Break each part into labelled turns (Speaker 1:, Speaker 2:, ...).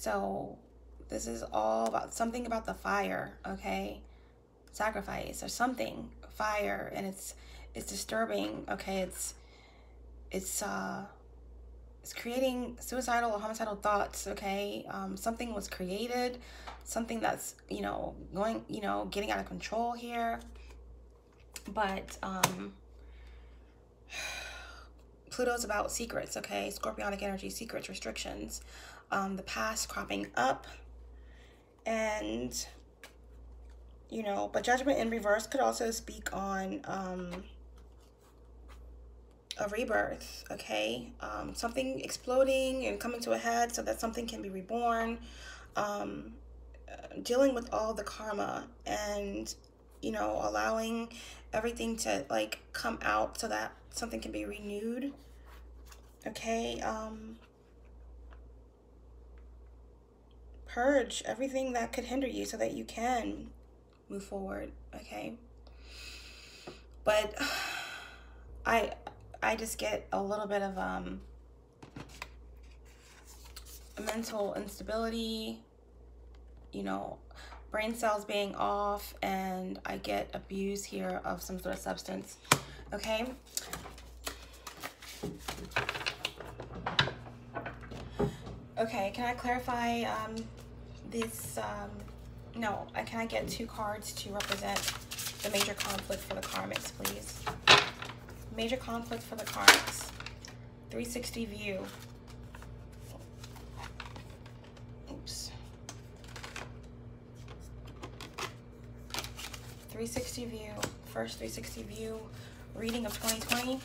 Speaker 1: So this is all about something about the fire, okay? Sacrifice or something, fire, and it's disturbing, okay? It's creating suicidal or homicidal thoughts, okay? Something was created, something that's, you know, going, you know, getting out of control here. But Pluto's about secrets, okay? Scorpionic energy, secrets, restrictions, the past cropping up, and, you know, but Judgment in reverse could also speak on a rebirth, okay? Something exploding and coming to a head so that something can be reborn, dealing with all the karma and, you know, allowing everything to like come out so that something can be renewed, okay? Purge everything that could hinder you so that you can move forward, okay? But I just get a little bit of mental instability, you know, brain cells being off, and I get abuse here of some sort of substance, okay? Okay, can I clarify this? No, can I get 2 cards to represent the major conflict for the karmics, please? Major conflict for the karmics. 360 view. Oops. 360 view. First 360 view reading of 2020.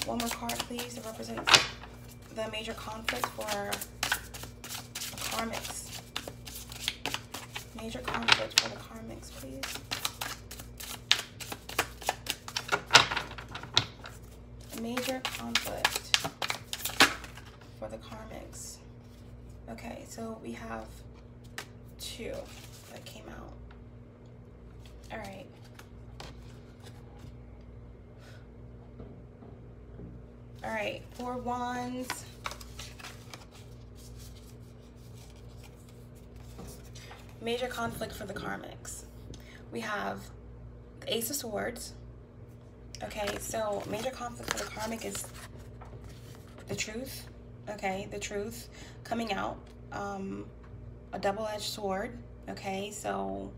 Speaker 1: One more card, please, that represents the major conflict for the karmics. Major conflict for the karmics, please. Major conflict for the karmics. Okay, so we have 2 that came out. All right. All right, 4 wands. Major conflict for the karmics. We have the Ace of Swords. Okay, so major conflict for the karmic is the truth. Okay, the truth coming out. A double-edged sword. Okay, so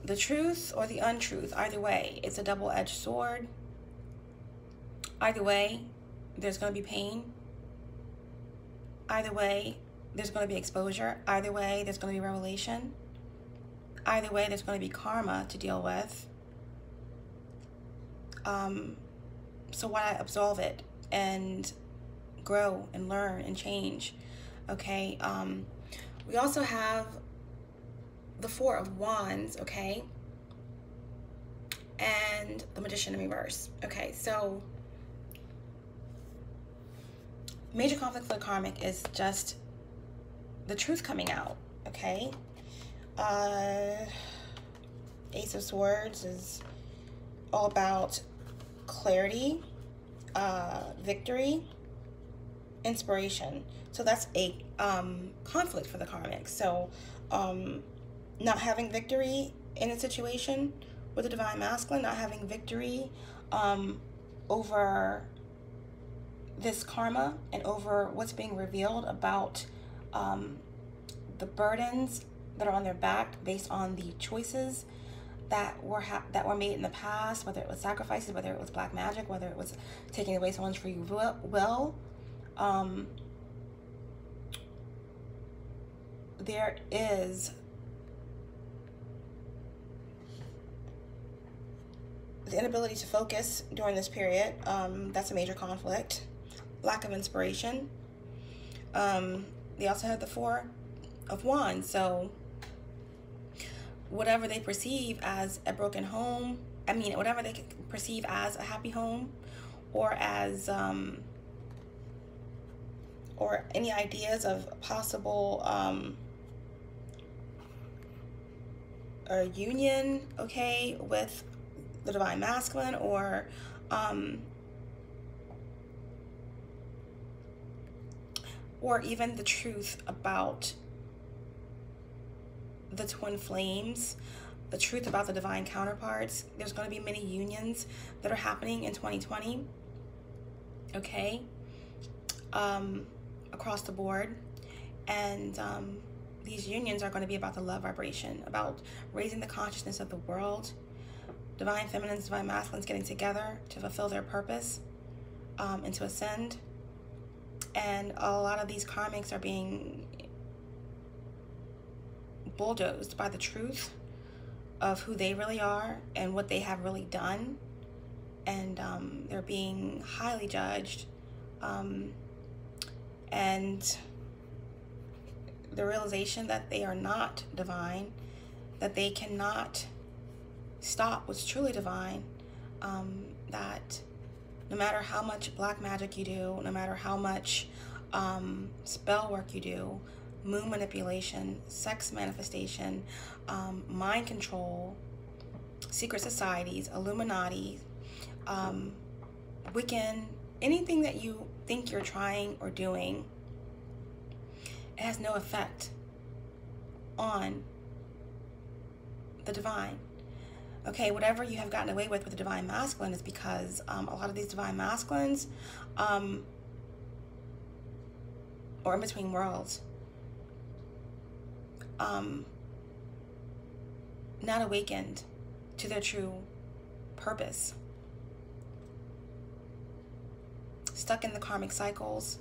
Speaker 1: the truth or the untruth, either way, it's a double-edged sword. Either way, there's going to be pain. Either way, there's going to be exposure. Either way, there's going to be revelation. Either way, there's going to be karma to deal with. So why not absolve it and grow and learn and change? Okay. We also have the 4 of Wands, okay, and the Magician in reverse. Okay, so major conflict for the karmic is just the truth coming out, okay? Ace of Swords is all about clarity, victory, inspiration. So that's a conflict for the karmic. So not having victory in a situation with the divine masculine, not having victory over this karma and over what's being revealed about the burdens that are on their back based on the choices that were made in the past, whether it was sacrifices, whether it was black magic, whether it was taking away someone's free will. There is the inability to focus during this period. That's a major conflict. Lack of inspiration. They also have the 4 of Wands. So whatever they perceive as a broken home, whatever they perceive as a happy home, or as or any ideas of possible a union, okay, with the divine masculine, or or even the truth about the twin flames, the truth about the divine counterparts. There's going to be many unions that are happening in 2020, okay, across the board. And these unions are going to be about the love vibration, about raising the consciousness of the world, divine feminines, divine masculines getting together to fulfill their purpose and to ascend. And a lot of these karmics are being bulldozed by the truth of who they really are and what they have really done. And they're being highly judged. And the realization that they are not divine, that they cannot stop what's truly divine, that no matter how much black magic you do, no matter how much spell work you do, moon manipulation, sex manifestation, mind control, secret societies, Illuminati, Wiccan, anything that you think you're trying or doing, it has no effect on the divine. Okay, whatever you have gotten away with the divine masculine is because a lot of these divine masculines or in between worlds, not awakened to their true purpose, stuck in the karmic cycles,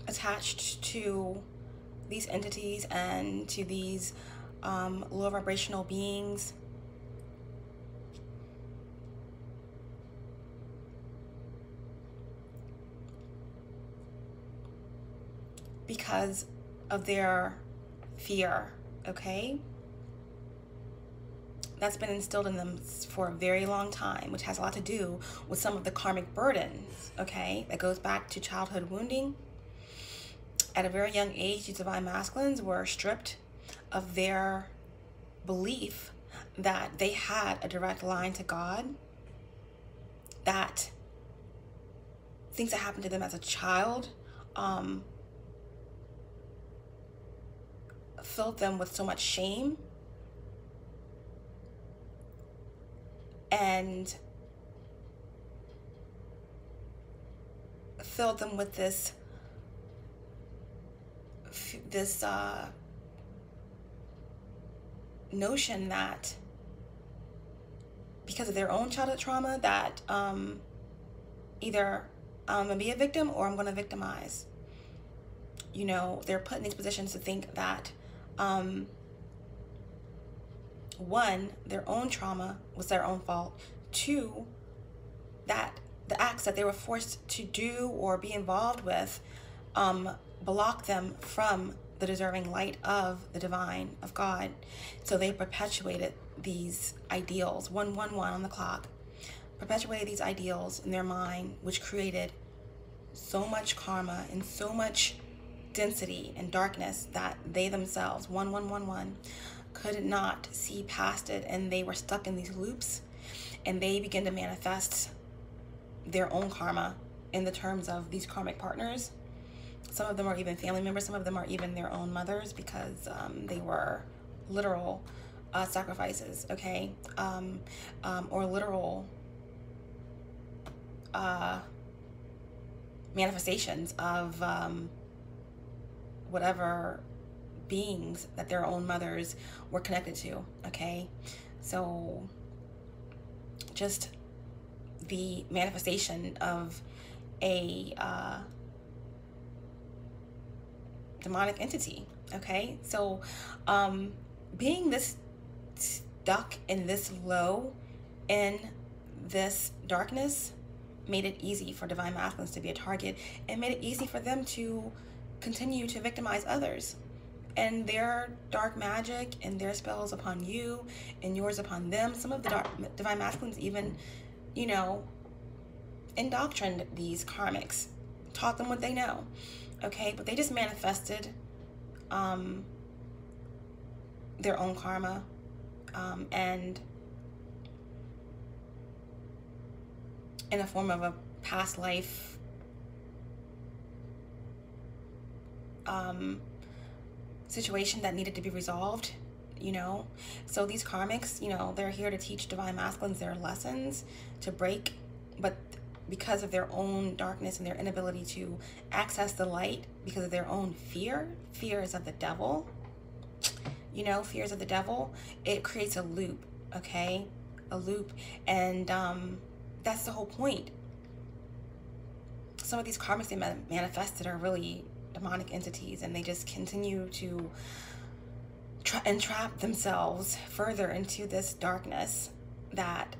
Speaker 1: attached to these entities and to these low vibrational beings. Because of their fear, okay? That's been instilled in them for a very long time, which has a lot to do with some of the karmic burdens, okay? That goes back to childhood wounding. At a very young age, these divine masculines were stripped of their belief that they had a direct line to God, that things that happened to them as a child filled them with so much shame and filled them with this notion that because of their own childhood trauma that either I'm gonna be a victim or I'm gonna victimize. You know, they're put in these positions to think that one, their own trauma was their own fault. Two, that the acts that they were forced to do or be involved with block them from the deserving light of the divine, of God. So they perpetuated these ideals, 111 on the clock, perpetuated these ideals in their mind, which created so much karma and so much density and darkness that they themselves, 1111, could not see past it, and they were stuck in these loops, and they began to manifest their own karma in the terms of these karmic partners. Some of them are even family members, some of them are even their own mothers, because they were literal sacrifices, okay, or literal manifestations of whatever beings that their own mothers were connected to, okay? So just the manifestation of a demonic entity, okay? So being this stuck in this low, in this darkness, made it easy for divine masculines to be a target, and made it easy for them to continue to victimize others and their dark magic and their spells upon you and yours upon them. Some of the divine masculines even, you know, indoctrined these karmics, taught them what they know, okay? But they just manifested their own karma and in the form of a past life situation that needed to be resolved, you know. So these karmics, you know, they're here to teach divine masculines their lessons, to break, but because of their own darkness and their inability to access the light because of their own fears of the devil, you know, fears of the devil, it creates a loop, okay? A loop, and that's the whole point. Some of these karmics they manifested are really demonic entities, and they just continue to entrap themselves further into this darkness that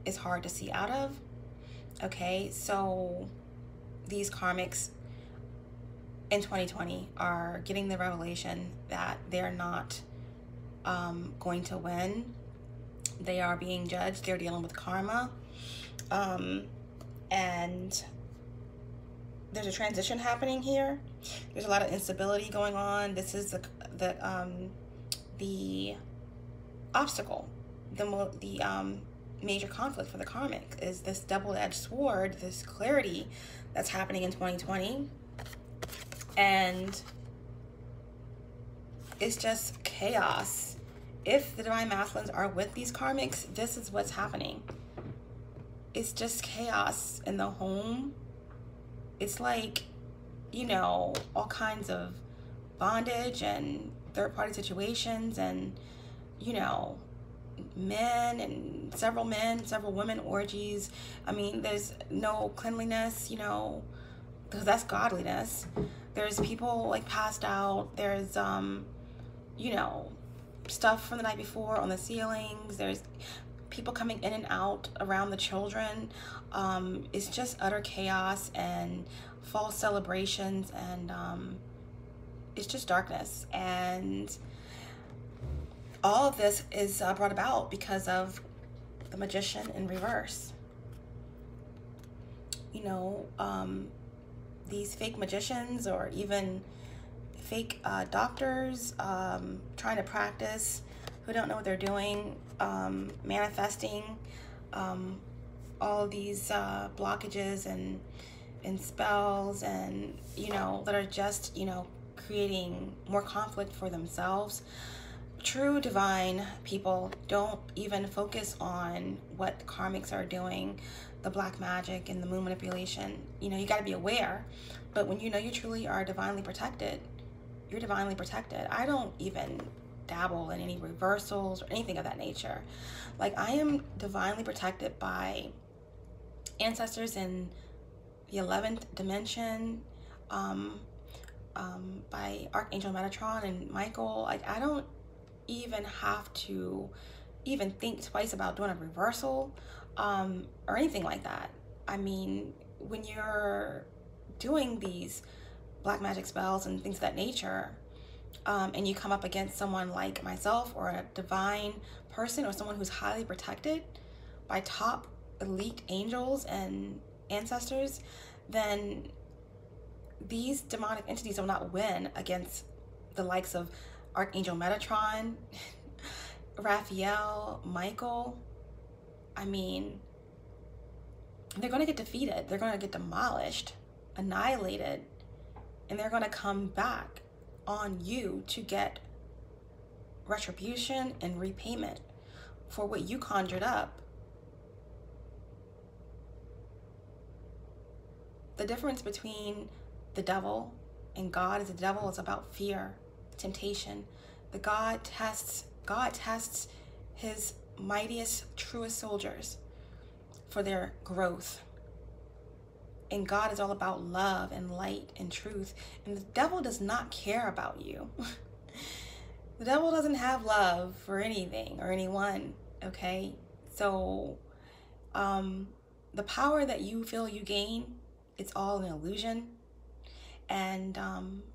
Speaker 1: is hard to see out of. Okay, so these karmics in 2020 are getting the revelation that they're not going to win. They are being judged. They're dealing with karma, and there's a transition happening here. There's a lot of instability going on. This is the obstacle, the major conflict for the karmic is this double-edged sword, this clarity that's happening in 2020, and it's just chaos. If the divine masculines are with these karmics, this is what's happening. It's just chaos in the home. It's like, you know, all kinds of bondage and third-party situations, and, you know, several women orgies. I mean, there's no cleanliness, you know, because that's godliness. There's people like passed out. There's you know, stuff from the night before on the ceilings. There's people coming in and out around the children. It's just utter chaos and false celebrations, and it's just darkness. And all of this is brought about because of the magician in reverse. You know, these fake magicians, or even fake doctors trying to practice, who don't know what they're doing, manifesting all of these blockages and spells, and, you know, that are just, you know, creating more conflict for themselves. True divine people don't even focus on what the karmics are doing, the black magic and the moon manipulation. You know, you got to be aware, but when you know you truly are divinely protected, you're divinely protected. I don't even dabble in any reversals or anything of that nature. Like, I am divinely protected by ancestors in the 11th dimension, by Archangel Metatron and Michael. Like, I don't even have to even think twice about doing a reversal or anything like that. I mean, when you're doing these black magic spells and things of that nature, and you come up against someone like myself, or a divine person, or someone who's highly protected by top elite angels and ancestors, then these demonic entities will not win against the likes of Archangel Metatron, Raphael, Michael. I mean, they're going to get defeated. They're going to get demolished, annihilated, and they're going to come back on you to get retribution and repayment for what you conjured up. The difference between the devil and God is the devil is about fear, temptation. God tests his mightiest, truest soldiers for their growth. And God is all about love and light and truth. And the devil does not care about you. The devil doesn't have love for anything or anyone, okay? So the power that you feel you gain, it's all an illusion. And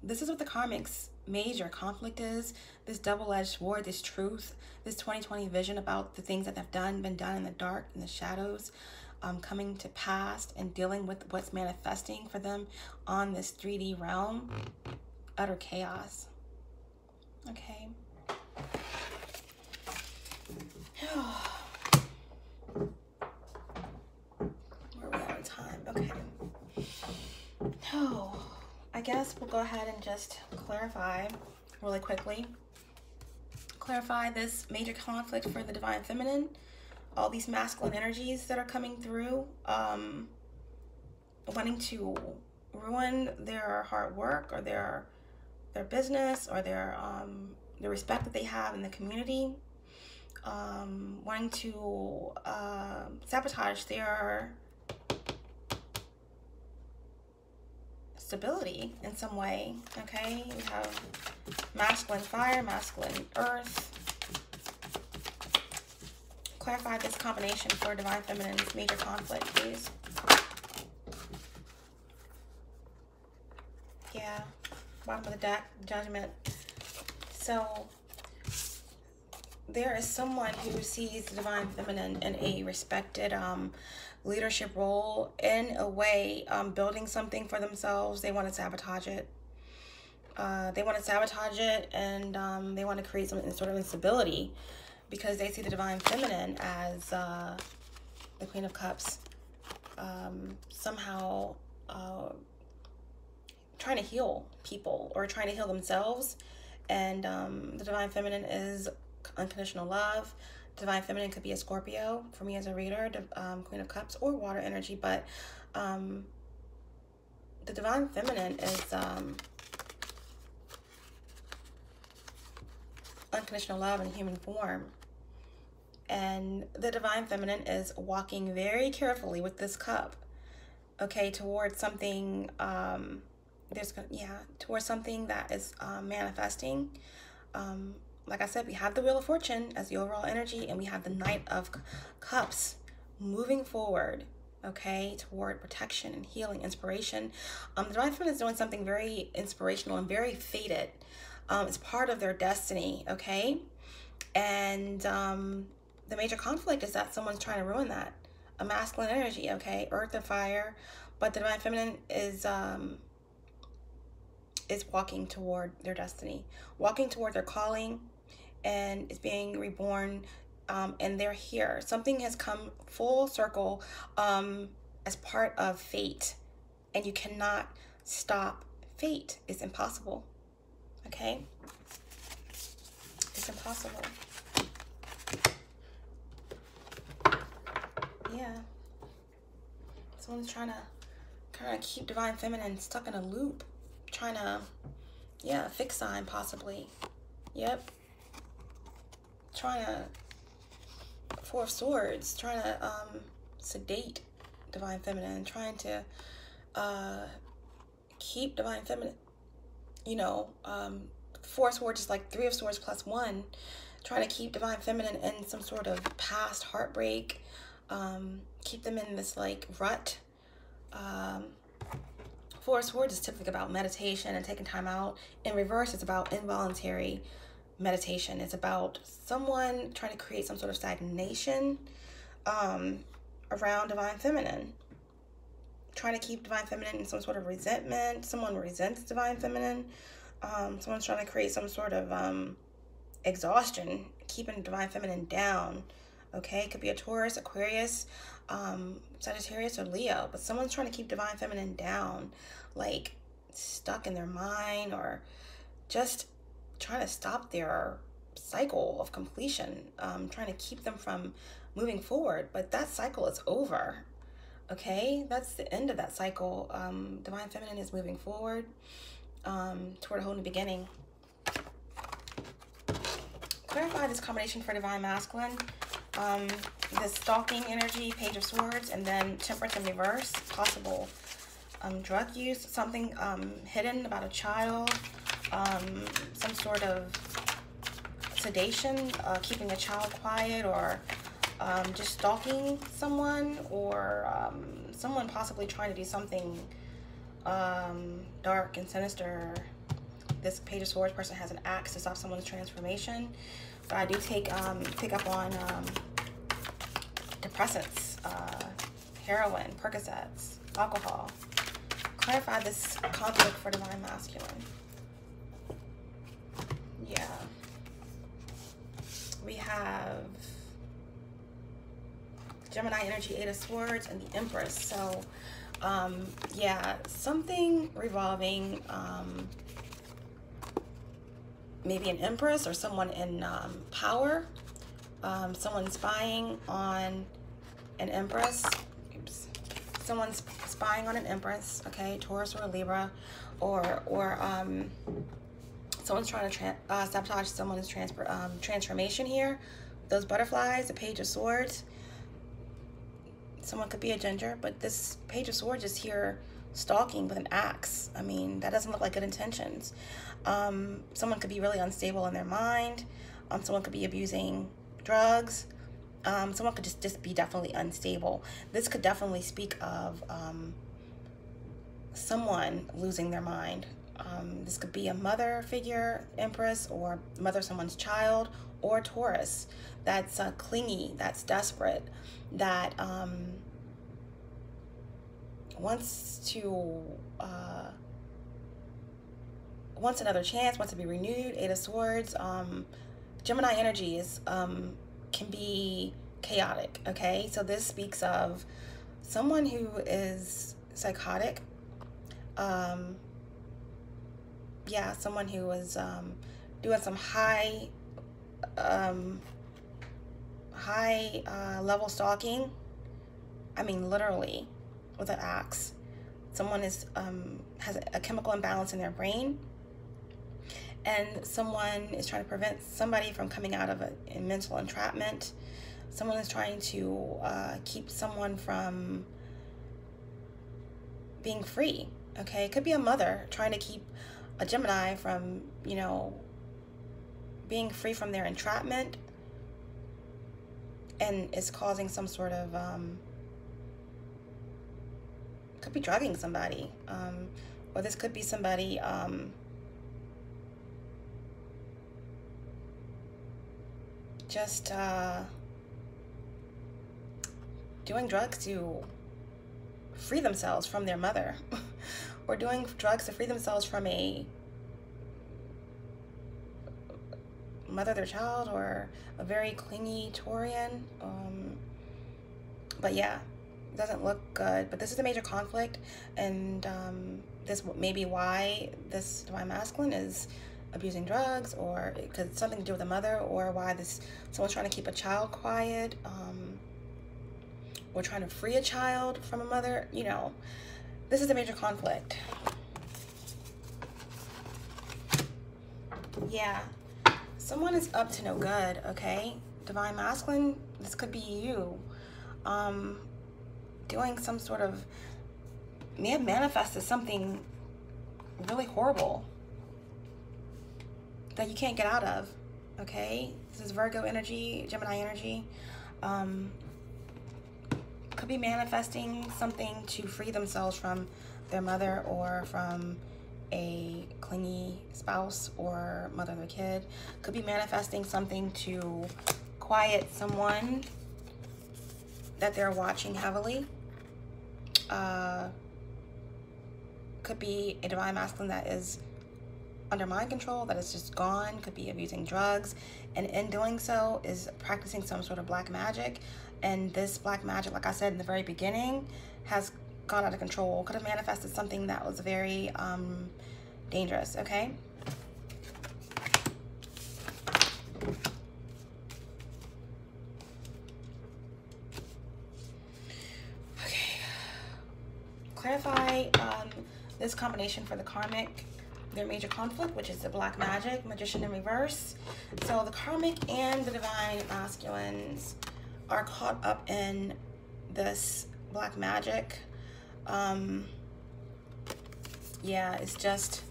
Speaker 1: this is what the karmics' major conflict is, this double-edged sword, this truth, this 2020 vision about the things that have been done in the dark, in the shadows, coming to pass, and dealing with what's manifesting for them on this 3D realm. Utter chaos. Okay. Where are we at on time? Okay. Oh, I guess we'll go ahead and just clarify really quickly. Clarify this major conflict for the divine feminine. All these masculine energies that are coming through, wanting to ruin their hard work or their business or their the respect that they have in the community, wanting to sabotage their stability in some way. Okay, we have masculine fire, masculine earth. Clarify this combination for divine feminine's major conflict, please. Yeah, bottom of the deck, judgment. So there is someone who sees the divine feminine in a respected leadership role, in a way building something for themselves. They want to sabotage it. They want to sabotage it, and they want to create some sort of instability because they see the divine feminine as the Queen of Cups, somehow trying to heal people or trying to heal themselves. And the divine feminine is unconditional love. Divine feminine could be a Scorpio for me as a reader, Queen of Cups, or water energy. But the divine feminine is unconditional love in human form. And the divine feminine is walking very carefully with this cup, okay, towards something, towards something that is manifesting. Like I said, we have the Wheel of Fortune as the overall energy, and we have the Knight of Cups moving forward, okay, toward protection and healing, inspiration. The divine feminine is doing something very inspirational and very fated. It's part of their destiny, okay? And the major conflict is that someone's trying to ruin that. A masculine energy, okay? Earth and fire. But the divine feminine is walking toward their destiny, walking toward their calling, and is being reborn, and they're here. Something has come full circle as part of fate, and you cannot stop fate. It's impossible, okay? It's impossible. Yeah. Someone's trying to kind of keep divine feminine stuck in a loop, trying to, fix sign possibly. Yep. Trying to, Four of Swords, trying to sedate divine feminine, trying to keep divine feminine, Four of Swords is like Three of Swords plus 1, trying to keep divine feminine in some sort of past heartbreak, keep them in this like rut. Four of Swords is typically about meditation and taking time out. In reverse, it's about involuntary meditation. It's about someone trying to create some sort of stagnation around divine feminine, trying to keep divine feminine in some sort of resentment. Someone resents divine feminine. Someone's trying to create some sort of exhaustion, keeping divine feminine down. Okay, it could be a Taurus, Aquarius, Sagittarius, or Leo, but someone's trying to keep divine feminine down, like stuck in their mind, or just trying to stop their cycle of completion, trying to keep them from moving forward. But that cycle is over, okay? That's the end of that cycle. Divine feminine is moving forward toward a whole new beginning. Clarify this combination for divine masculine. The stalking energy, Page of Swords, and then Temperance in reverse. Possible drug use, something hidden about a child, some sort of sedation, keeping a child quiet, or just stalking someone, or someone possibly trying to do something dark and sinister. This Page of Swords person has an axe to stop someone's transformation. But I do pick up on depressants, heroin, Percocets, alcohol. Clarify this conflict for divine masculine. Yeah. We have Gemini energy, Eight of Swords, and the Empress. So, yeah, something revolving, maybe an Empress or someone in power, someone spying on an Empress. Oops. Someone's spying on an Empress, okay, Taurus or a Libra, or someone's trying to sabotage someone's transformation here. Those butterflies, the Page of Swords. Someone could be a ginger, but this Page of Swords is here stalking with an axe. I mean, that doesn't look like good intentions. Someone could be really unstable in their mind. Someone could be abusing drugs. Someone could just be definitely unstable. This could definitely speak of someone losing their mind. This could be a mother figure, Empress, or mother of someone's child, or Taurus that's clingy, that's desperate, that wants another chance, wants to be renewed. Eight of Swords. Gemini energy is can be chaotic, okay? So this speaks of someone who is psychotic. Yeah, someone who is doing some high level stalking. I mean, literally, with an axe. Someone is has a chemical imbalance in their brain, and someone is trying to prevent somebody from coming out of a mental entrapment. Someone is trying to keep someone from being free, okay? It could be a mother trying to keep a Gemini from, you know, being free from their entrapment, and is causing some sort of, could be drugging somebody, or this could be somebody, just doing drugs to free themselves from their mother, or doing drugs to free themselves from a mother of their child, or a very clingy Taurian. But yeah, it doesn't look good. But this is a major conflict, and this may be why this divine masculine is abusing drugs, or it could something to do with a mother, or why someone's trying to keep a child quiet, or trying to free a child from a mother. You know, this is a major conflict. Yeah, someone is up to no good, okay? Divine masculine, this could be you, doing some sort of, may have manifested something really horrible that you can't get out of, okay? This is Virgo energy, Gemini energy. Could be manifesting something to free themselves from their mother, or from a clingy spouse or mother of their kid. Could be manifesting something to quiet someone that they're watching heavily. Could be a divine masculine that is under mind control, that is just gone. Could be abusing drugs, and in doing so is practicing some sort of black magic. And this black magic, like I said in the very beginning, has gone out of control. Could have manifested something that was very dangerous, okay? Okay. Clarify this combination for the karmic, their major conflict, which is the black magic, magician in reverse. So the karmic and the divine masculines are caught up in this black magic. Yeah, it's just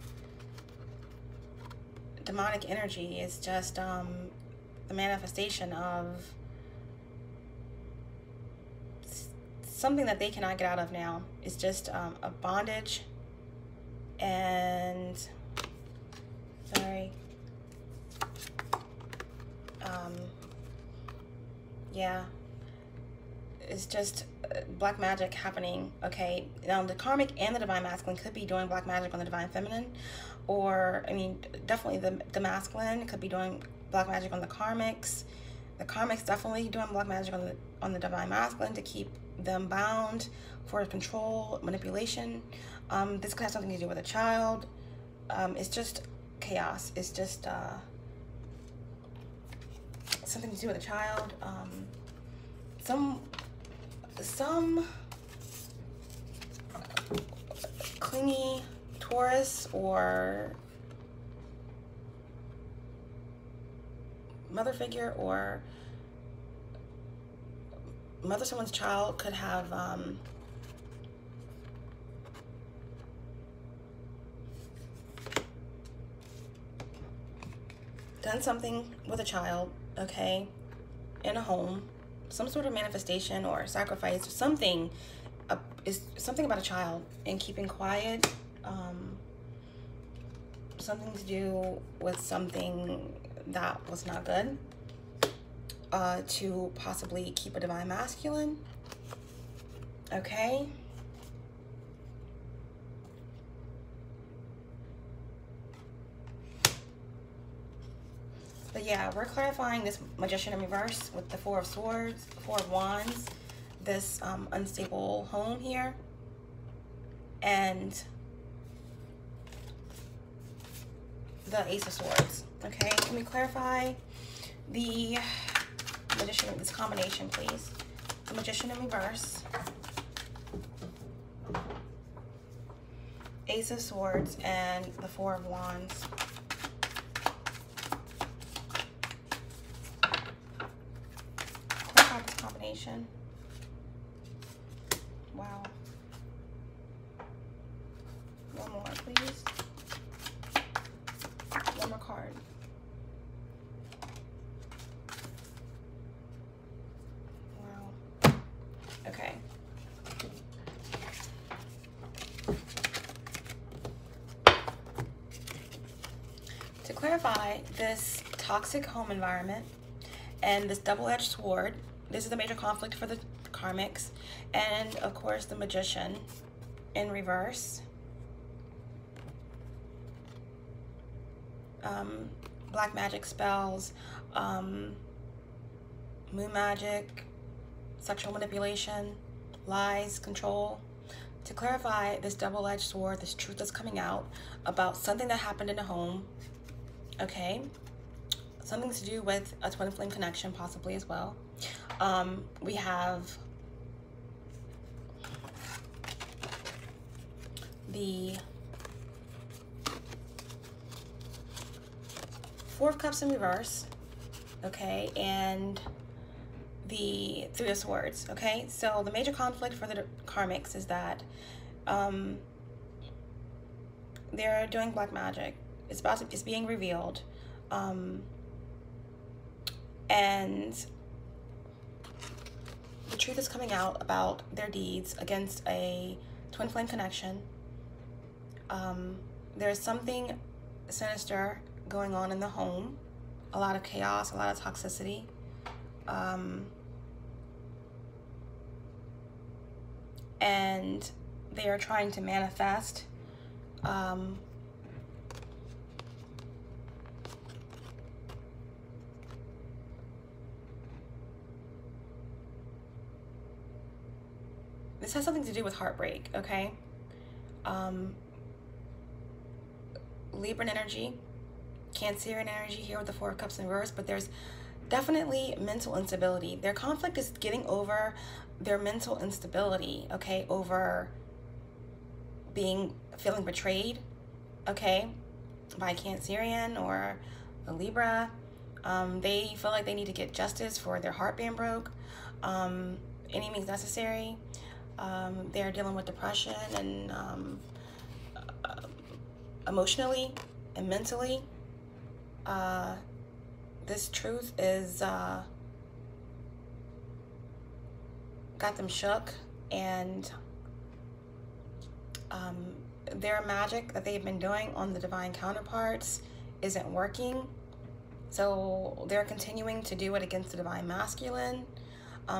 Speaker 1: demonic energy. It's just the manifestation of something that they cannot get out of now. It's just a bondage, and sorry, yeah, it's just black magic happening, okay? Now the karmic and the divine masculine could be doing black magic on the divine feminine, or I mean definitely the masculine could be doing black magic on the karmics. The Karmics definitely doing black magic on the divine masculine to keep them bound for control, manipulation. This could have something to do with a child. It's just chaos. It's just something to do with a child. Some clingy Taurus or mother figure or mother someone's child could have done something with a child, okay, in a home, some sort of manifestation or sacrifice or something. Is something about a child and keeping quiet, something to do with something that was not good, to possibly keep a divine masculine, okay? But yeah, we're clarifying this Magician in reverse with the Four of Swords, Four of Wands, this unstable home here, and the Ace of Swords. Okay, can we clarify the Magician, this combination, please? The Magician in reverse, Ace of Swords, and the Four of Wands. Clarify this combination. Wow. One more, please. One more card. Wow. Okay. To clarify this toxic home environment and this double-edged sword, this is the major conflict for the Karmics, and of course the Magician in reverse, black magic spells, moon magic, sexual manipulation, lies, control. To clarify this double-edged sword, this truth that's coming out about something that happened in the home, okay, something to do with a twin flame connection possibly as well. We have the Four of Cups in reverse, okay, and the Three of Swords, okay? So the major conflict for the Karmics is that they're doing black magic. It's being revealed, and the truth is coming out about their deeds against a twin flame connection. There's something sinister going on in the home, a lot of chaos, a lot of toxicity. And they are trying to manifest this has something to do with heartbreak, okay? Libran energy, Cancerian energy here with the Four of Cups in reverse, but there's definitely mental instability. Their conflict is getting over their mental instability, okay, over feeling betrayed, okay, by a Cancerian or a Libra. They feel like they need to get justice for their heart being broke, any means necessary. They're dealing with depression and emotionally and mentally. This truth is got them shook, and their magic that they've been doing on the divine counterparts isn't working, so they're continuing to do it against the divine masculine.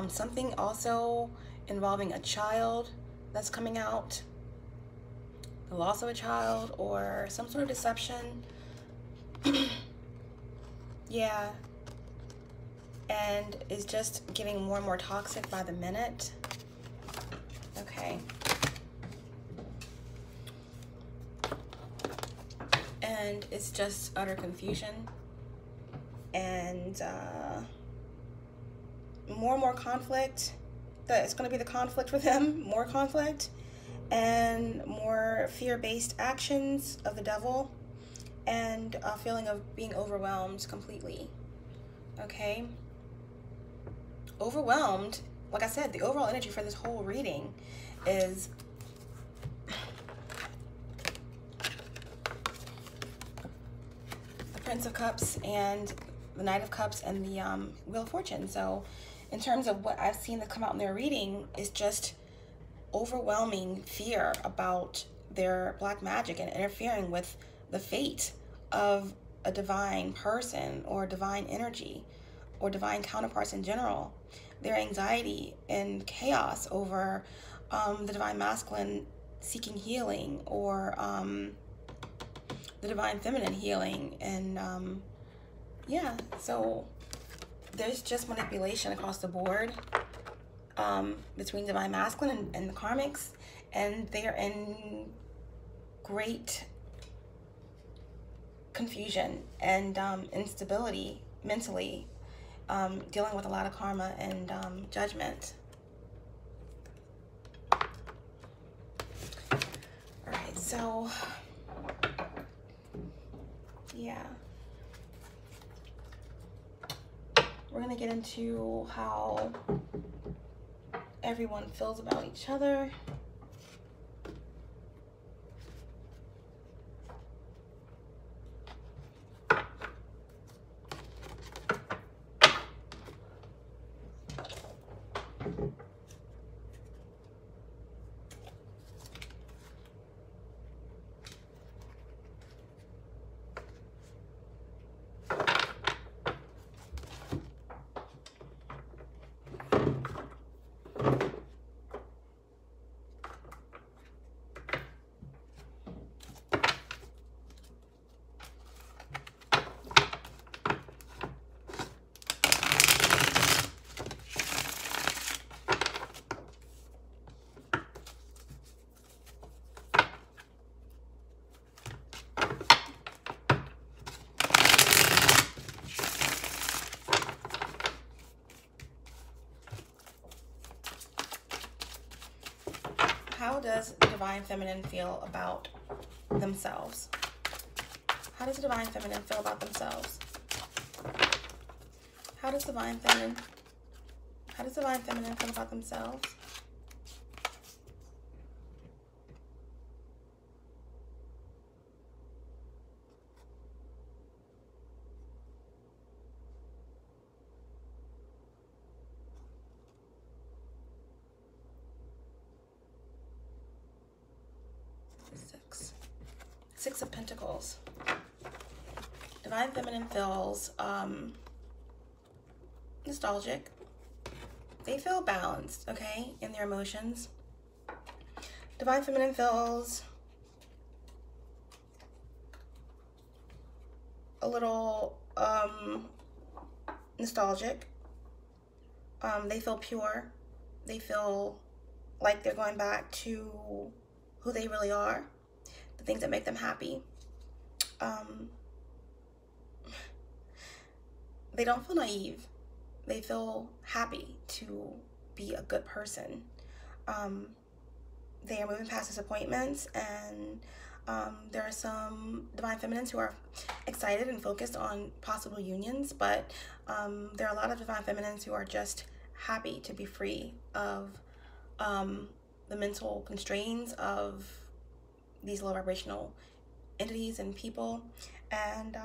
Speaker 1: Something also involving a child that's coming out, the loss of a child, or some sort of deception. Yeah. and is just getting more and more toxic by the minute. Okay. And it's just utter confusion and more conflict. That it's going to be the conflict for them, more conflict and more fear-based actions of the devil, and a feeling of being overwhelmed completely. Okay, overwhelmed. Like I said, the overall energy for this whole reading is the Prince of Cups and the Knight of Cups and the Wheel of Fortune. So in terms of what I've seen that come out in their reading is just overwhelming fear about their black magic and interfering with the fate of a divine person or divine energy or divine counterparts in general. Their anxiety and chaos over the divine masculine seeking healing, or the divine feminine healing. And yeah, so there's just manipulation across the board between divine masculine and the karmics, and they are in great confusion and instability mentally, dealing with a lot of karma and judgment. All right, so yeah, we're gonna get into how everyone feels about each other. How does the divine feminine feel about themselves? How does the divine feminine feel about themselves? How does the divine feminine feel about themselves? Six of Pentacles. Divine feminine feels nostalgic. They feel balanced, okay, in their emotions. Divine feminine feels a little nostalgic. They feel pure. They feel like they're going back to who they really are, the things that make them happy. They don't feel naive. They feel happy to be a good person. They are moving past disappointments, and there are some divine feminines who are excited and focused on possible unions, but there are a lot of divine feminines who are just happy to be free of the mental constraints of these low vibrational entities and people, and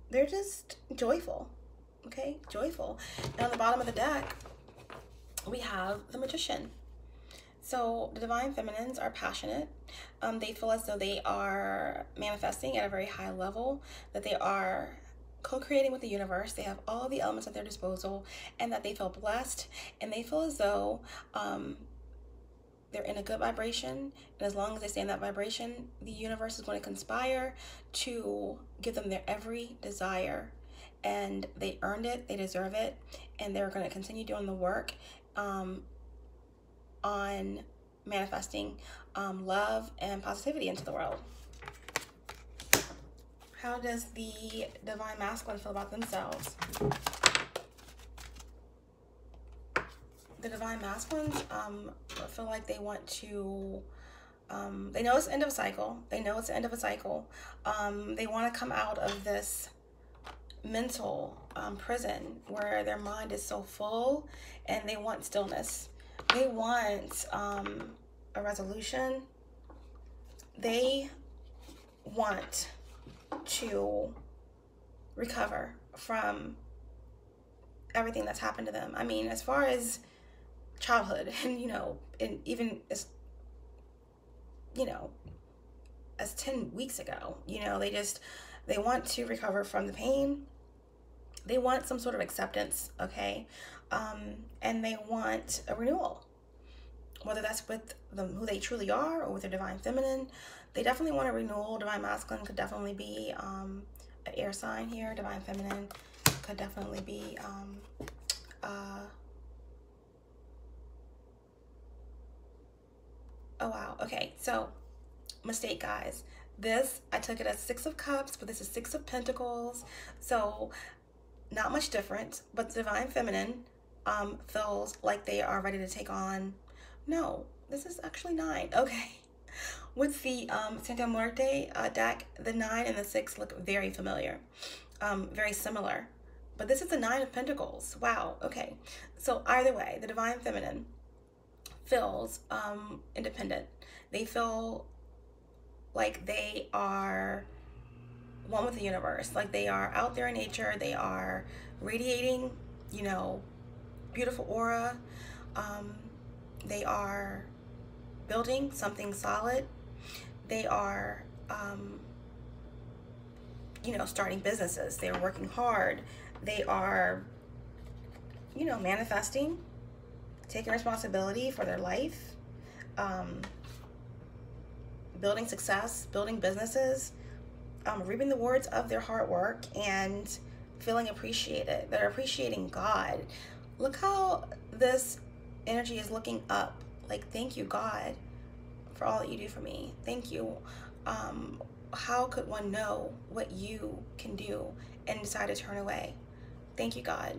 Speaker 1: they're just joyful, okay, joyful. And on the bottom of the deck, we have the Magician. So the divine feminines are passionate. They feel as though they are manifesting at a very high level, that they are co-creating with the universe. They have all the elements at their disposal, and that they feel blessed, and they feel as though they're in a good vibration, and as long as they stay in that vibration, the universe is going to conspire to give them their every desire and they earned it, they deserve it, and they're going to continue doing the work on manifesting love and positivity into the world. How does the divine masculine feel about themselves? The divine masculines feel like they want to, they know it's the end of a cycle. They know it's the end of a cycle. They want to come out of this mental prison where their mind is so full, and they want stillness. They want a resolution. They want to recover from everything that's happened to them. I mean, as far as childhood, and and even as as 10 weeks ago, they want to recover from the pain. They want some sort of acceptance, okay? And they want a renewal, whether that's with who they truly are or with their divine feminine. They definitely want a renewal. Divine masculine could definitely be an air sign here. Divine feminine could definitely be oh wow, okay, so mistake, guys. This, I took it as 6 of Cups, but this is 6 of Pentacles, so not much different. But the divine feminine feels like they are ready to take on, no, this is actually 9, okay. With the Santa Muerte deck, the 9 and the 6 look very familiar, very similar. But this is the 9 of Pentacles. Wow, okay. So either way, the divine feminine feels independent. They feel like they are one with the universe, like they are out there in nature. They are radiating, beautiful aura. They are building something solid. They are, starting businesses. They're working hard. They are, manifesting, taking responsibility for their life, building success, building businesses, reaping the rewards of their hard work, and feeling appreciated. They're appreciating God. Look how this energy is looking up. Like, thank you, God, for all that you do for me. Thank you. How could one know what you can do and decide to turn away? Thank you, God,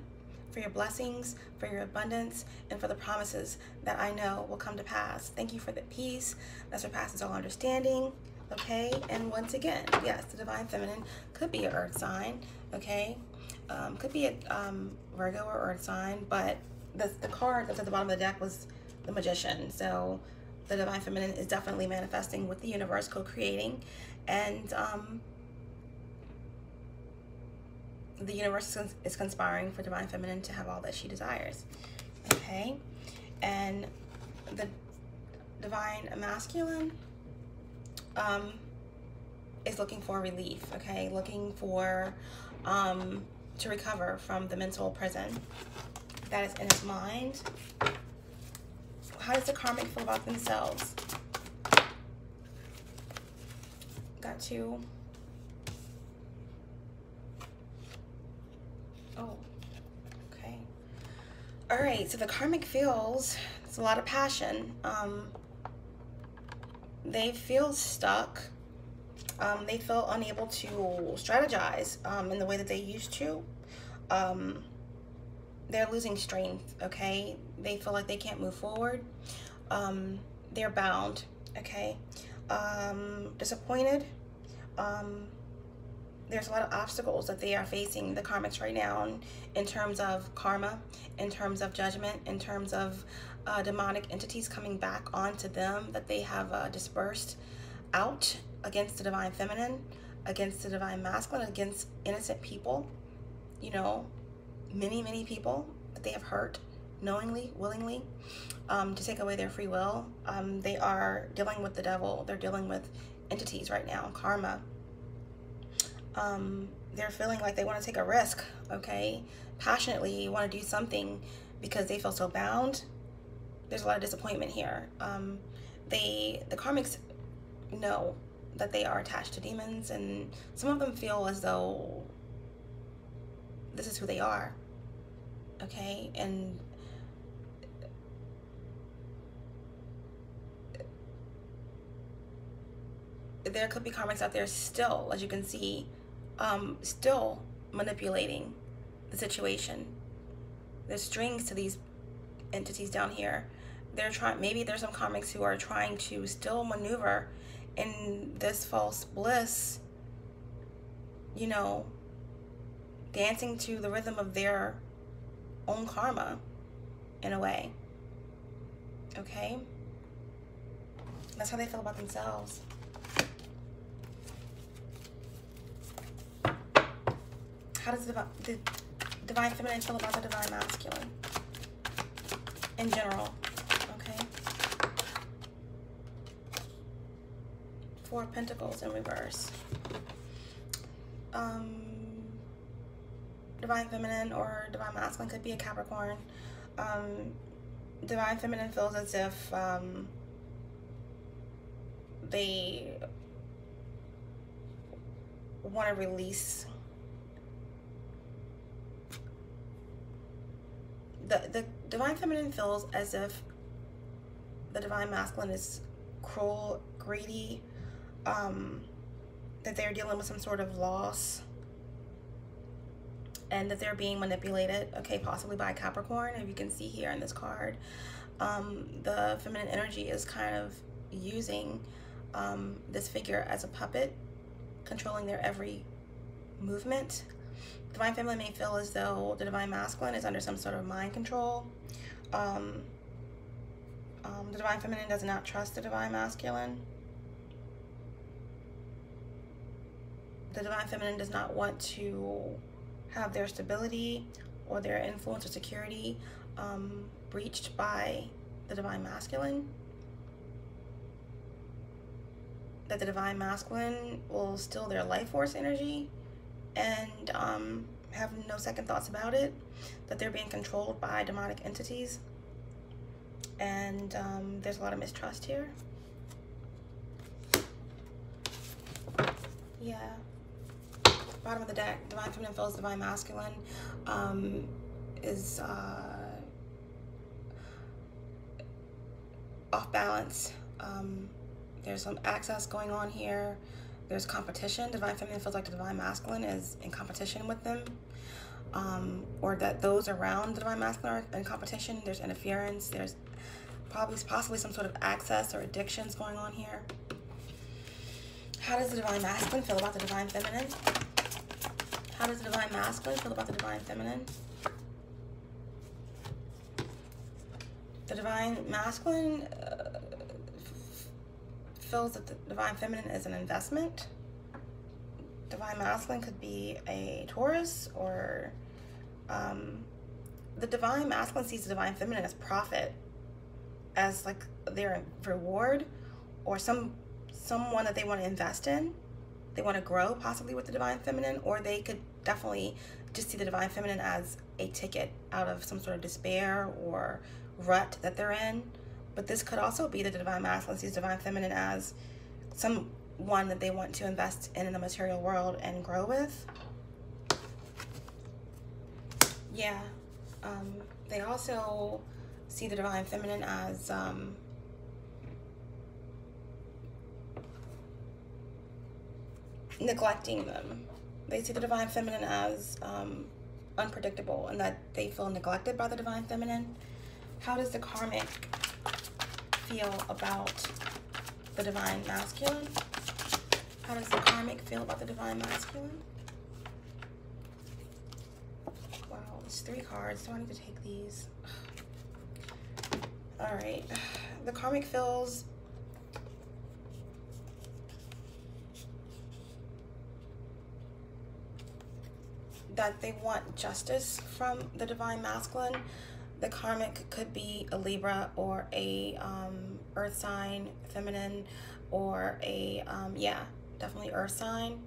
Speaker 1: for your blessings, for your abundance, and for the promises that I know will come to pass. Thank you for the peace that surpasses all understanding, okay? And once again, yes, the divine feminine could be an earth sign, okay? Could be a Virgo or earth sign, but the card that's at the bottom of the deck was the Magician. So the divine feminine is definitely manifesting with the universe, co-creating, and the universe is conspiring for divine feminine to have all that she desires, okay? And the divine masculine is looking for relief, okay? Looking for to recover from the mental prison that is in his mind. How does the karmic feel about themselves? Got 2. Oh, okay. All right, so the karmic feels, it's a lot of passion. They feel stuck. They feel unable to strategize in the way that they used to. They're losing strength, okay? They feel like they can't move forward. They're bound, okay? Disappointed. There's a lot of obstacles that they are facing, the karmics right now, in terms of karma, in terms of judgment, in terms of demonic entities coming back onto them that they have dispersed out against the divine feminine, against the divine masculine, against innocent people, many people that they have hurt knowingly, willingly, to take away their free will. They are dealing with the devil. They're dealing with entities right now, karma. They're feeling like they want to take a risk, okay? Passionately want to do something because they feel so bound. There's a lot of disappointment here. The karmics know that they are attached to demons, and some of them feel as though this is who they are, okay? And there could be karmics out there still, as you can see, still manipulating the situation. There's strings to these entities down here. They're trying, maybe there's some karmics who are trying to still maneuver in this false bliss, you know, dancing to the rhythm of their own karma, in a way, okay? That's how they feel about themselves. How does the divine feminine feel about the divine masculine in general? Okay. Four of Pentacles in reverse. Divine feminine or divine masculine could be a Capricorn. Divine feminine feels as if they want to release the divine feminine feels as if the divine masculine is cruel, greedy, that they're dealing with some sort of loss, and that they're being manipulated, okay, possibly by Capricorn. If you can see here in this card, the feminine energy is kind of using this figure as a puppet, controlling their every movement. Divine feminine may feel as though the divine masculine is under some sort of mind control. The divine feminine does not trust the divine masculine. The divine feminine does not want to have their stability or their influence or security breached by the divine masculine. That the divine masculine will steal their life force energy and have no second thoughts about it, that they're being controlled by demonic entities, and there's a lot of mistrust here. Yeah. Bottom of the deck, divine feminine feels divine masculine is off balance. There's some access going on here. There's competition. Divine feminine feels like the divine masculine is in competition with them, or that those around the divine masculine are in competition. There's interference. There's possibly some sort of access or addictions going on here. How does the divine masculine feel about the divine feminine? How does the divine masculine feel about the divine feminine? The divine masculine feels that the divine feminine is an investment. Divine masculine could be a Taurus, or the divine masculine sees the divine feminine as profit, as like their reward, or someone that they want to invest in. They want to grow possibly with the divine feminine, or they could definitely just see the divine feminine as a ticket out of some sort of despair or rut that they're in. But this could also be that the divine masculine sees divine feminine as someone that they want to invest in the material world and grow with. Yeah. They also see the divine feminine as neglecting them. They see the divine feminine as unpredictable, and that they feel neglected by the divine feminine. How does the karmic feel about the divine masculine? How does the karmic feel about the divine masculine? Wow, it's 3 cards, so I need to take these. All right, the karmic feels that they want justice from the divine masculine. The karmic could be a Libra or a earth sign, feminine, or a, yeah, definitely earth sign.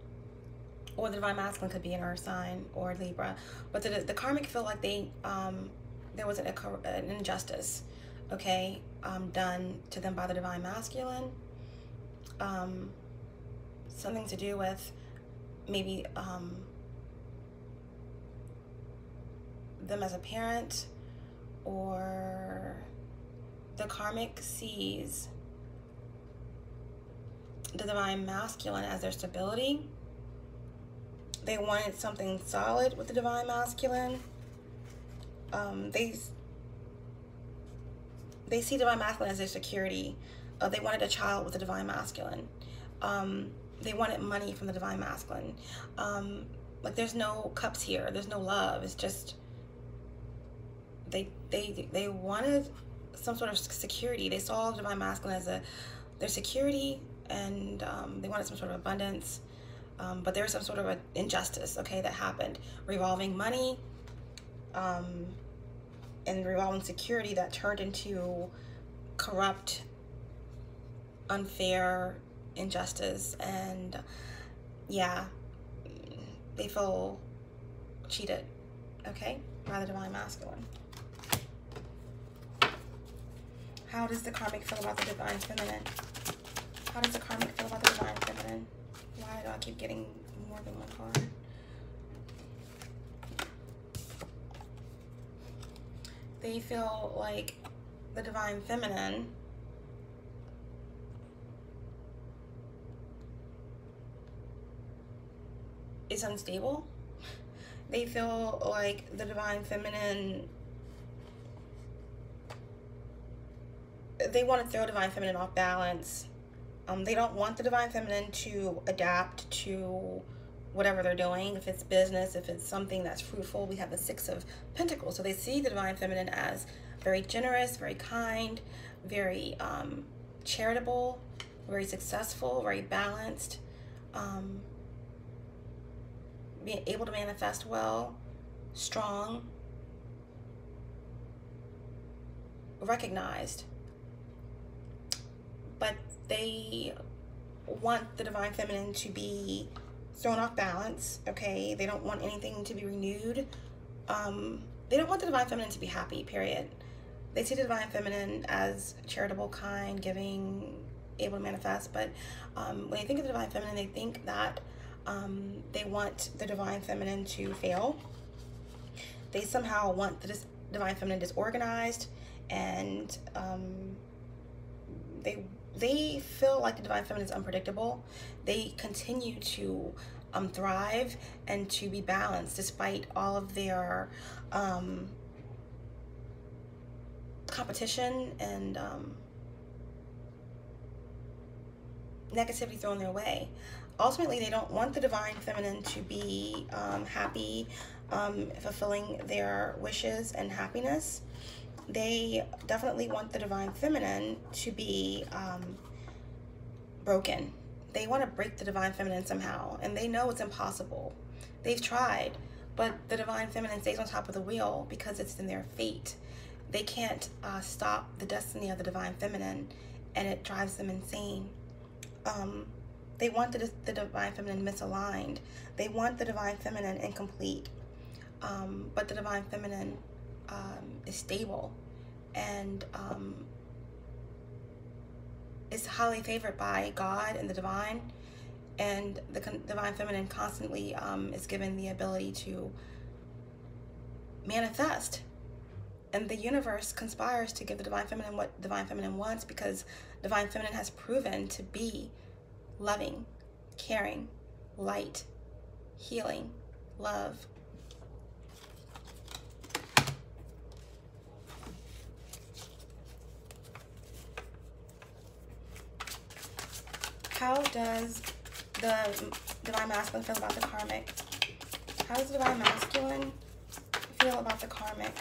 Speaker 1: Or the divine masculine could be an earth sign or Libra. But the karmic feel like they, there was an injustice, okay, done to them by the divine masculine. Something to do with maybe them as a parent, or the karmic sees the divine masculine as their stability. They wanted something solid with the divine masculine. They see divine masculine as their security. They wanted a child with the divine masculine. They wanted money from the divine masculine. Like, there's no cups here. There's no love. It's just they wanted some sort of security. They saw the divine masculine as their security, and they wanted some sort of abundance. But there was some sort of an injustice, okay, that happened, revolving money and revolving security that turned into corrupt, unfair injustice. And yeah, they feel cheated, okay, by the divine masculine. How does the karmic feel about the divine feminine? How does the karmic feel about the divine feminine? Why do I keep getting more than one card? They feel like the divine feminine is unstable. They feel like the divine feminine, they want to throw divine feminine off balance. They don't want the divine feminine to adapt to whatever they're doing. If it's business, if it's something that's fruitful, we have the Six of Pentacles. So they see the divine feminine as very generous, very kind, very charitable, very successful, very balanced, being able to manifest well, strong, recognized. But they want the divine feminine to be thrown off balance, okay? They don't want anything to be renewed. They don't want the divine feminine to be happy, period. They see the divine feminine as charitable, kind, giving, able to manifest. But when they think of the divine feminine, they think that they want the divine feminine to fail. They somehow want the divine feminine disorganized, and they feel like the divine feminine is unpredictable. They continue to thrive and to be balanced despite all of their competition and negativity thrown their way. Ultimately, they don't want the divine feminine to be happy, fulfilling their wishes and happiness. They definitely want the divine feminine to be broken. They want to break the divine feminine somehow, and they know it's impossible. They've tried, but the divine feminine stays on top of the wheel because it's in their fate. They can't stop the destiny of the divine feminine, and it drives them insane. They want the divine feminine misaligned. They want the divine feminine incomplete, but the divine feminine is stable and is highly favored by God and the divine, and the divine feminine constantly is given the ability to manifest, and the universe conspires to give the divine feminine what divine feminine wants, because divine feminine has proven to be loving, caring, light, healing, love. How does the divine masculine feel about the karmic? How does the divine masculine feel about the karmic?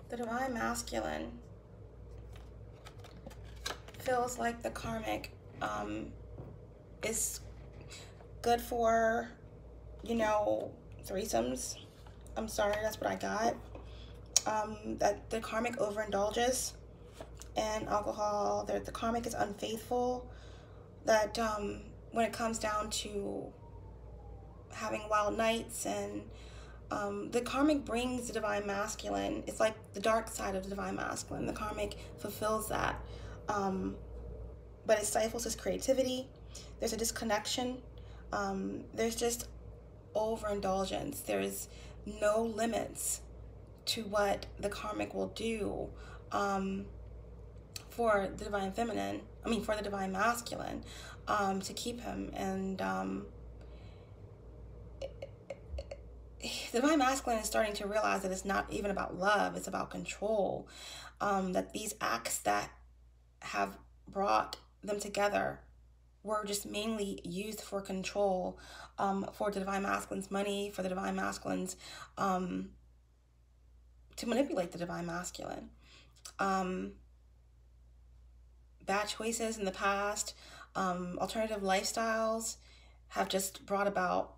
Speaker 1: The divine masculine feels like the karmic is good for, you know, threesomes. I'm sorry, that's what I got. That the karmic overindulges and alcohol, that the karmic is unfaithful, that when it comes down to having wild nights, and the karmic brings the divine masculine. It's like the dark side of the divine masculine. The karmic fulfills that, but it stifles his creativity. There's a disconnection. There's just overindulgence. There's no limits to what the karmic will do for the divine feminine, for the divine masculine, to keep him. And the divine masculine is starting to realize that it's not even about love, it's about control. That these acts that have brought them together were just mainly used for control, for the divine masculine's money, for the divine masculine's, to manipulate the divine masculine. Bad choices in the past, alternative lifestyles have just brought about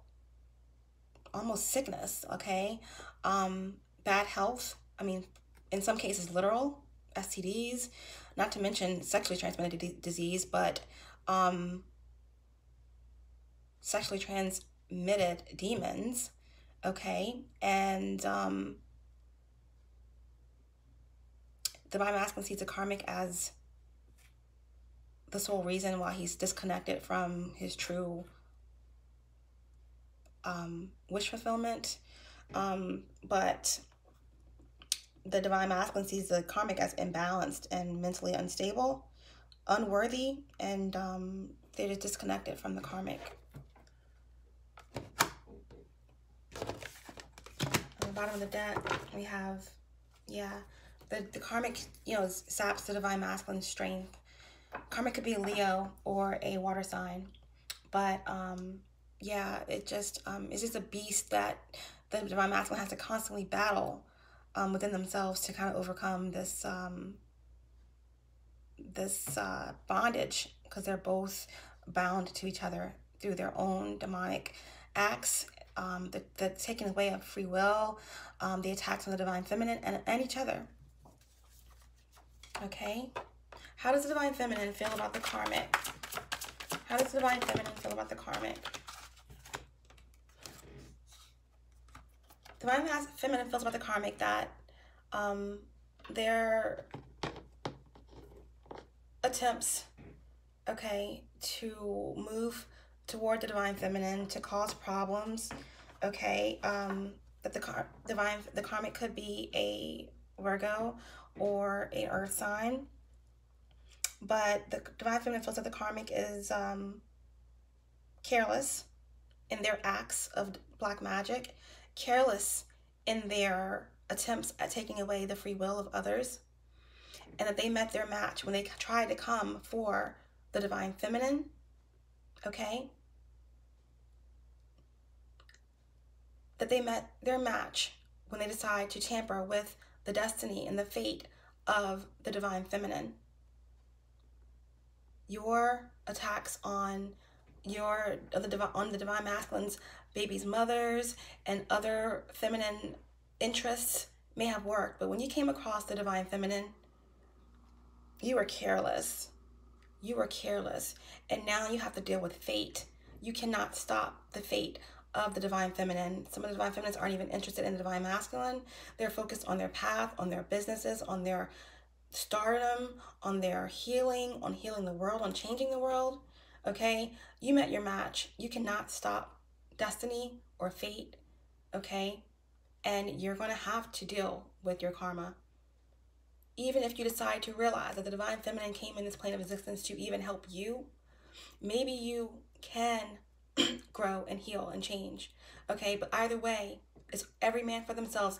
Speaker 1: almost sickness, okay? Bad health, in some cases literal STDs, not to mention sexually transmitted disease, but sexually transmitted demons, okay? And divine masculine sees the karmic as the sole reason why he's disconnected from his true wish fulfillment. But the divine masculine sees the karmic as imbalanced and mentally unstable, unworthy, and they're just disconnected from the karmic. On the bottom of the deck, we have, the karmic, saps the divine masculine strength. Karmic could be a Leo or a water sign, but it's just a beast that the divine masculine has to constantly battle within themselves to kind of overcome this bondage, because they're both bound to each other through their own demonic acts, the taking away of free will, the attacks on the divine feminine and each other. Okay, how does the divine feminine feel about the karmic? How does the divine feminine feel about the karmic? The divine feminine feels about the karmic that their attempts, to move toward the divine feminine, to cause problems, that the karmic could be a Virgo or a earth sign, but the divine feminine feels that the karmic is careless in their acts of black magic, careless in their attempts at taking away the free will of others, and that they met their match when they tried to come for the divine feminine, that they met their match when they decide to tamper with the destiny and the fate of the divine feminine. Your attacks on the divine masculine's baby's mothers and other feminine interests may have worked, but when you came across the divine feminine, you were careless. You were careless, and now you have to deal with fate. You cannot stop the fate of the divine feminine. Some of the divine feminines aren't even interested in the divine masculine. They're focused on their path, on their businesses, on their stardom, on their healing, on healing the world, on changing the world. You met your match. You cannot stop destiny or fate, and you're going to have to deal with your karma. Even if you decide to realize that the divine feminine came in this plane of existence to even help you, maybe you can grow and heal and change, but either way, it's every man for themselves.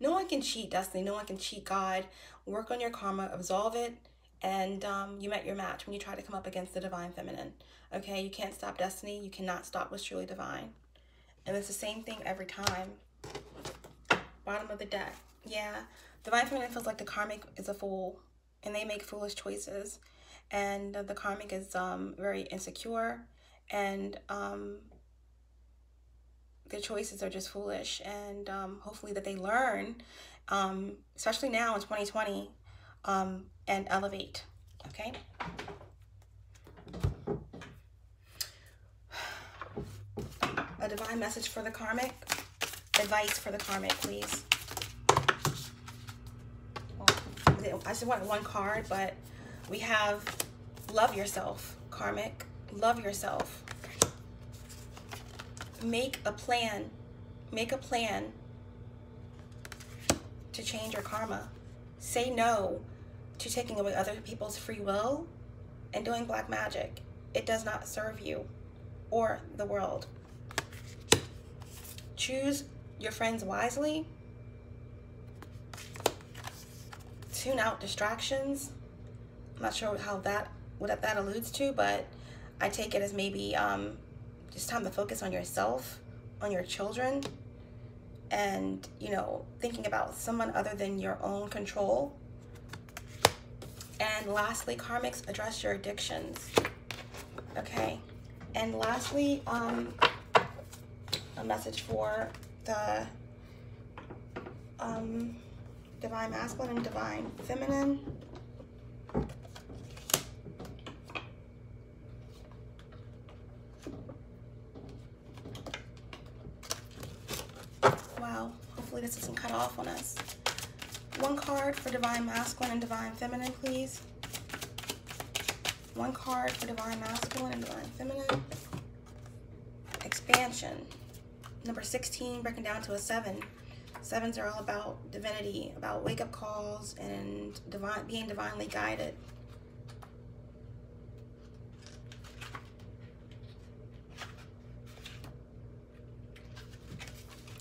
Speaker 1: No one can cheat destiny, no one can cheat God. Work on your karma, absolve it, and you met your match when you try to come up against the divine feminine. You can't stop destiny, you cannot stop what's truly divine, and it's the same thing every time. Bottom of the deck, divine feminine feels like the karmic is a fool and they make foolish choices, and the karmic is very insecure, and their choices are just foolish, and hopefully that they learn, especially now in 2020, and elevate. A divine message for the karmic, advice for the karmic, please. I just want one card, but we have love yourself, karmic. Love yourself. Make a plan. Make a plan to change your karma. Say no to taking away other people's free will and doing black magic. It does not serve you or the world. Choose your friends wisely. Tune out distractions. I'm not sure what that alludes to, but I take it as maybe just time to focus on yourself, on your children, and, you know, thinking about someone other than your own control. And lastly, karmics, address your addictions. Okay. And lastly, a message for the divine masculine and divine feminine. Wow, hopefully this doesn't cut off on us. One card for divine masculine and divine feminine, please. One card for divine masculine and divine feminine. Expansion. Number 16, breaking down to a 7. 7s are all about divinity, about wake-up calls and being divinely guided.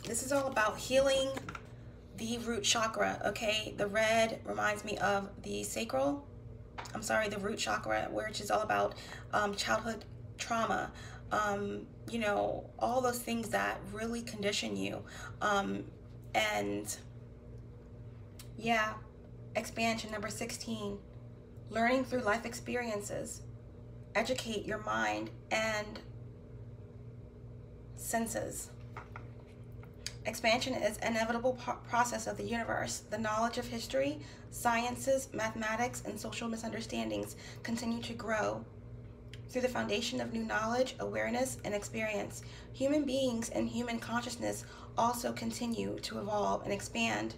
Speaker 1: This is all about healing the root chakra, okay? The red reminds me of the sacral. I'm sorry, the root chakra, which is all about childhood trauma. You know, all those things that really condition you. And yeah, expansion, number 16. Learning through life experiences. Educate your mind and senses. Expansion is an inevitable process of the universe. The knowledge of history, sciences, mathematics, and social misunderstandings continue to grow. Through the foundation of new knowledge, awareness, and experience, human beings and human consciousness also continue to evolve and expand.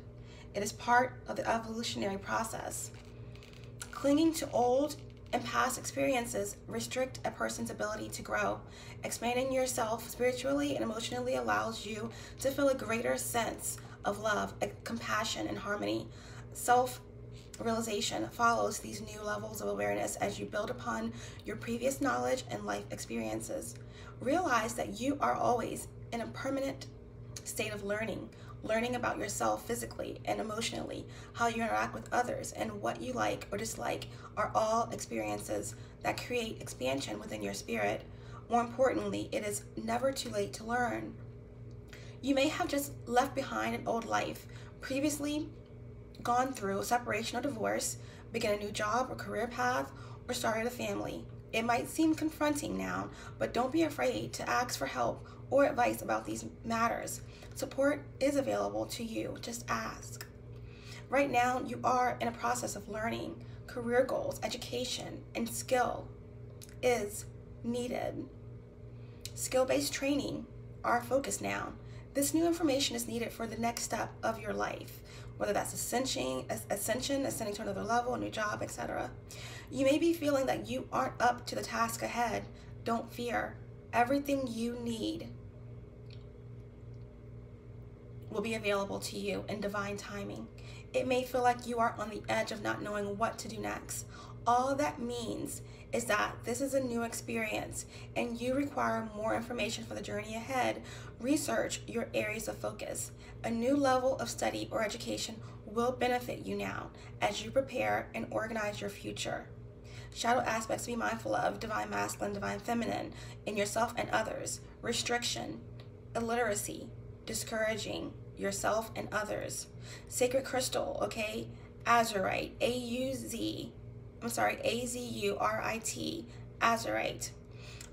Speaker 1: It is part of the evolutionary process. Clinging to old and past experiences restrict a person's ability to grow. Expanding yourself spiritually and emotionally allows you to feel a greater sense of love, compassion, and harmony. Self-realization follows these new levels of awareness as you build upon your previous knowledge and life experiences. Realize that you are always in a permanent state of learning about yourself physically and emotionally. How you interact with others and what you like or dislike are all experiences that create expansion within your spirit. More importantly, it is never too late to learn. You may have just left behind an old life, previously gone through separation or divorce, began a new job or career path, or started a family. It might seem confronting now, but don't be afraid to ask for help or advice about these matters. Support is available to you. Just ask. Right now, you are in a process of learning. Career goals, education, and skill is needed. Skill-based training are focused now. This new information is needed for the next step of your life, whether that's ascension, ascending to another level, a new job, etc. You may be feeling that you aren't up to the task ahead. Don't fear. Everything you need will be available to you in divine timing. It may feel like you are on the edge of not knowing what to do next. All that means is that this is a new experience and you require more information for the journey ahead. Research your areas of focus. A new level of study or education will benefit you now as you prepare and organize your future. Shadow aspects to be mindful of: divine masculine, divine feminine, in yourself and others. Restriction, illiteracy, discouraging yourself and others. Sacred crystal, okay? Azurite, A-Z-U-R-I-T, Azurite.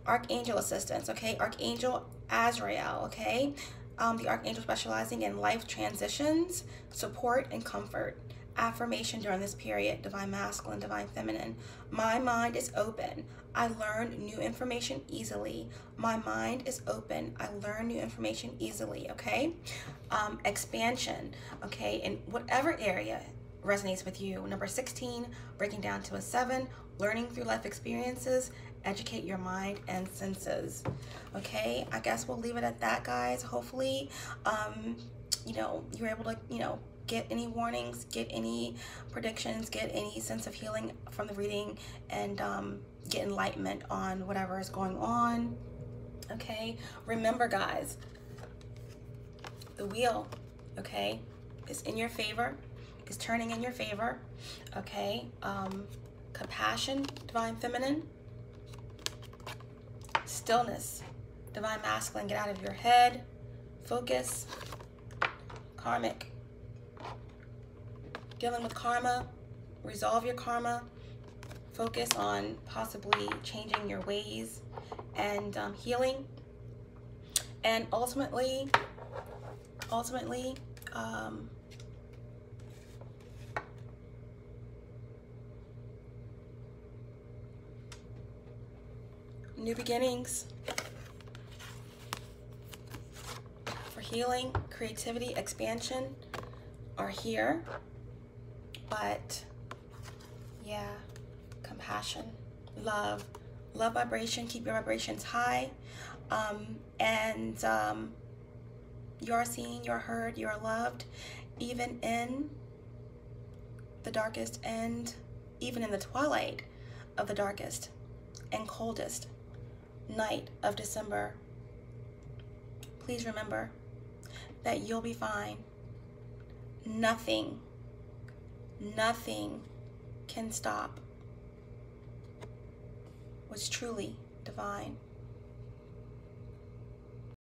Speaker 1: Archangel assistance, okay? Archangel Azrael, okay? The archangel specializing in life transitions, support, and comfort. Affirmation during this period: divine masculine, divine feminine. My mind is open. I learn new information easily. My mind is open. I learn new information easily, okay? Expansion, okay? In whatever area resonates with you. Number 16, breaking down to a 7, learning through life experiences. educate your mind and senses. Okay, I guess we'll leave it at that, guys. Hopefully, you know, you're able to, you know, get any warnings, get any predictions, get any sense of healing from the reading, and get enlightenment on whatever is going on. Okay, remember, guys, the wheel, okay, is in your favor, is turning in your favor. Okay, compassion, divine feminine. Stillness, divine masculine. Get out of your head. Focus. Karmic, dealing with karma. Resolve your karma. Focus on possibly changing your ways and healing. And ultimately, new beginnings for healing, creativity, expansion are here. But yeah, compassion, love vibration. Keep your vibrations high. You are seen, you're heard, you are loved, even in the darkest and even in the twilight of the darkest and coldest night of December. Please remember that you'll be fine. Nothing can stop what's truly divine.